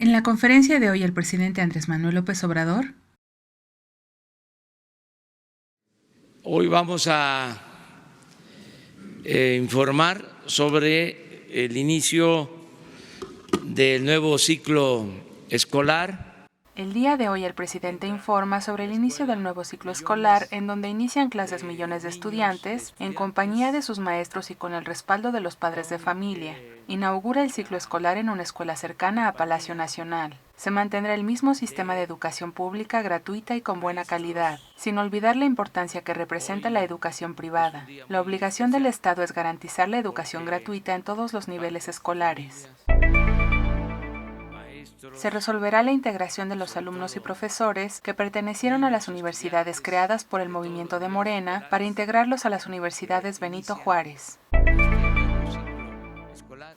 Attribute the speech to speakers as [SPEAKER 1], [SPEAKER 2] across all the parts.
[SPEAKER 1] En la conferencia de hoy, el presidente Andrés Manuel López Obrador.
[SPEAKER 2] Hoy vamos a informar sobre el inicio del nuevo ciclo escolar.
[SPEAKER 1] El día de hoy el presidente informa sobre el inicio del nuevo ciclo escolar en donde inician clases millones de estudiantes en compañía de sus maestros y con el respaldo de los padres de familia. Inaugura el ciclo escolar en una escuela cercana a Palacio Nacional. Se mantendrá el mismo sistema de educación pública gratuita y con buena calidad, sin olvidar la importancia que representa la educación privada. La obligación del Estado es garantizar la educación gratuita en todos los niveles escolares. Se resolverá la integración de los alumnos y profesores que pertenecieron a las universidades creadas por el movimiento de Morena para integrarlos a las universidades Benito Juárez.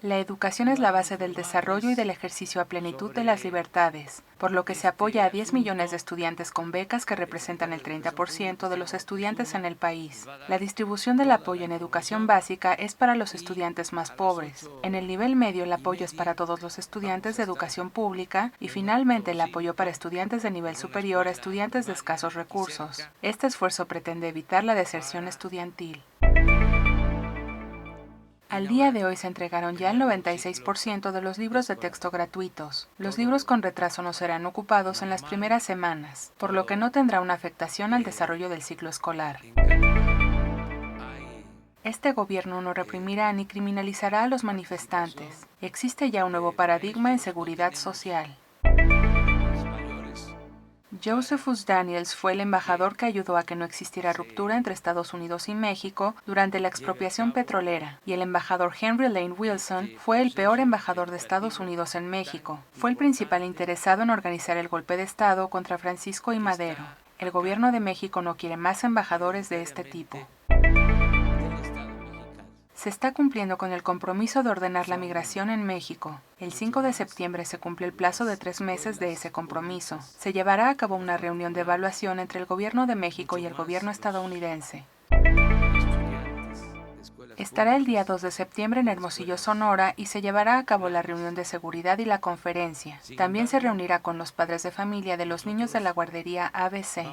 [SPEAKER 1] La educación es la base del desarrollo y del ejercicio a plenitud de las libertades, por lo que se apoya a 10 millones de estudiantes con becas que representan el 30% de los estudiantes en el país. La distribución del apoyo en educación básica es para los estudiantes más pobres. En el nivel medio el apoyo es para todos los estudiantes de educación pública y finalmente el apoyo para estudiantes de nivel superior a estudiantes de escasos recursos. Este esfuerzo pretende evitar la deserción estudiantil. Al día de hoy se entregaron ya el 96% de los libros de texto gratuitos. Los libros con retraso no serán ocupados en las primeras semanas, por lo que no tendrá una afectación al desarrollo del ciclo escolar. Este gobierno no reprimirá ni criminalizará a los manifestantes. Existe ya un nuevo paradigma en seguridad social. Josephus Daniels fue el embajador que ayudó a que no existiera ruptura entre Estados Unidos y México durante la expropiación petrolera, y el embajador Henry Lane Wilson fue el peor embajador de Estados Unidos en México. Fue el principal interesado en organizar el golpe de Estado contra Francisco I. Madero. El gobierno de México no quiere más embajadores de este tipo. Se está cumpliendo con el compromiso de ordenar la migración en México. El 5 de septiembre se cumple el plazo de 3 meses de ese compromiso. Se llevará a cabo una reunión de evaluación entre el gobierno de México y el gobierno estadounidense. Estará el día 2 de septiembre en Hermosillo, Sonora, y se llevará a cabo la reunión de seguridad y la conferencia. También se reunirá con los padres de familia de los niños de la guardería ABC.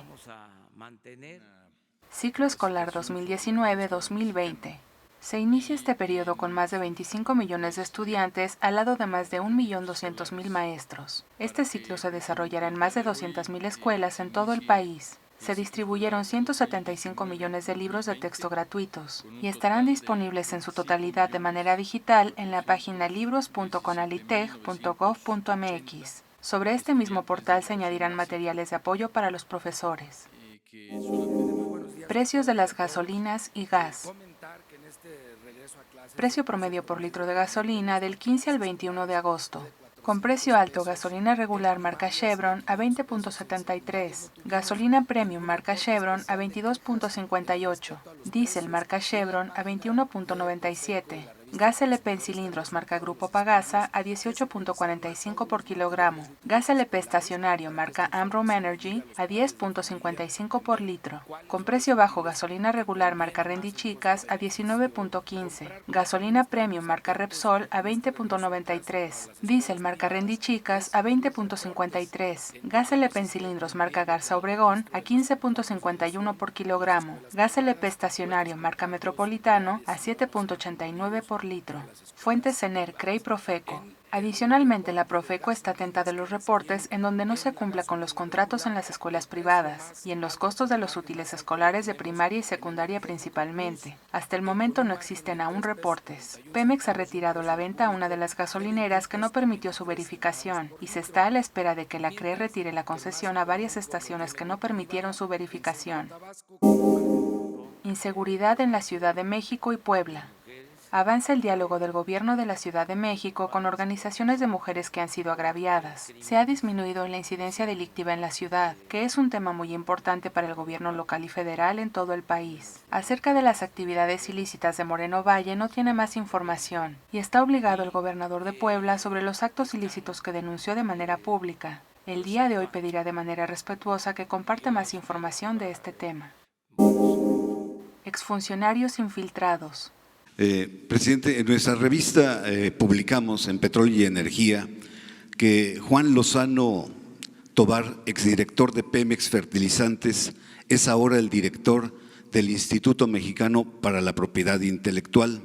[SPEAKER 1] Ciclo escolar 2019-2020. Se inicia este periodo con más de 25 millones de estudiantes al lado de más de 1.200.000 maestros. Este ciclo se desarrollará en más de 200.000 escuelas en todo el país. Se distribuyeron 175 millones de libros de texto gratuitos y estarán disponibles en su totalidad de manera digital en la página libros.conalitech.gov.mx. Sobre este mismo portal se añadirán materiales de apoyo para los profesores. Precios de las gasolinas y gas. Precio promedio por litro de gasolina del 15 al 21 de agosto. Con precio alto, gasolina regular marca Chevron a 20.73, gasolina premium marca Chevron a 22.58, diésel marca Chevron a 21.97, gas LP en cilindros marca Grupo Pagasa a 18.45 por kilogramo, gas LP estacionario marca Amrom Energy a 10.55 por litro. Con precio bajo, gasolina regular marca Rendechicas a 19.15, gasolina premium marca Repsol a 20.93, diésel marca Rendechicas a 20.53, gas LP en cilindros marca Garza Obregón a 15.51 por kilogramo, gas LP estacionario marca Metropolitano a 7.89 por litro. Fuentes ENER, CRE y Profeco. Adicionalmente, la Profeco está atenta de los reportes en donde no se cumpla con los contratos en las escuelas privadas y en los costos de los útiles escolares de primaria y secundaria principalmente. Hasta el momento no existen aún reportes. Pemex ha retirado la venta a una de las gasolineras que no permitió su verificación y se está a la espera de que la CRE retire la concesión a varias estaciones que no permitieron su verificación. Inseguridad en la Ciudad de México y Puebla. Avanza el diálogo del gobierno de la Ciudad de México con organizaciones de mujeres que han sido agraviadas. Se ha disminuido la incidencia delictiva en la ciudad, que es un tema muy importante para el gobierno local y federal en todo el país. Acerca de las actividades ilícitas de Moreno Valle no tiene más información, y está obligado el gobernador de Puebla sobre los actos ilícitos que denunció de manera pública. El día de hoy pedirá de manera respetuosa que comparta más información de este tema. Exfuncionarios infiltrados.
[SPEAKER 3] Presidente, en nuestra revista publicamos en Petróleo y Energía que Juan Lozano Tovar, exdirector de Pemex Fertilizantes, es ahora el director del Instituto Mexicano para la Propiedad Intelectual.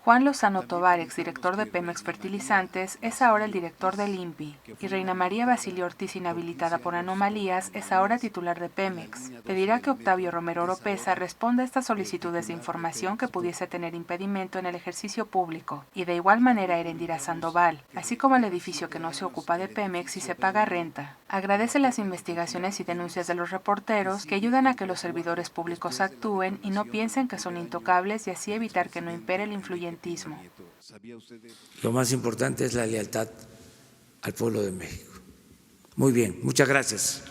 [SPEAKER 1] Juan Lozano Tovar, exdirector de Pemex Fertilizantes, es ahora el director del INPI, y Reina María Basilio Ortiz, inhabilitada por anomalías, es ahora titular de Pemex. Pedirá que Octavio Romero Oropeza responda a estas solicitudes de información que pudiese tener impedimento en el ejercicio público, y de igual manera Erendira Sandoval, así como el edificio que no se ocupa de Pemex y se paga renta. Agradece las investigaciones y denuncias de los reporteros que ayudan a que los servidores públicos actúen y no piensen que son intocables y así evitar que no impere el influyentismo.
[SPEAKER 2] Lo más importante es la lealtad al pueblo de México. Muy bien, muchas gracias.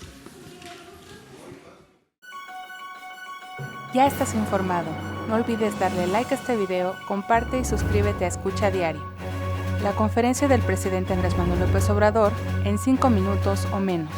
[SPEAKER 1] Ya estás informado. No olvides darle like a este video, comparte y suscríbete a Escucha Diario. La conferencia del presidente Andrés Manuel López Obrador en 5 minutos o menos.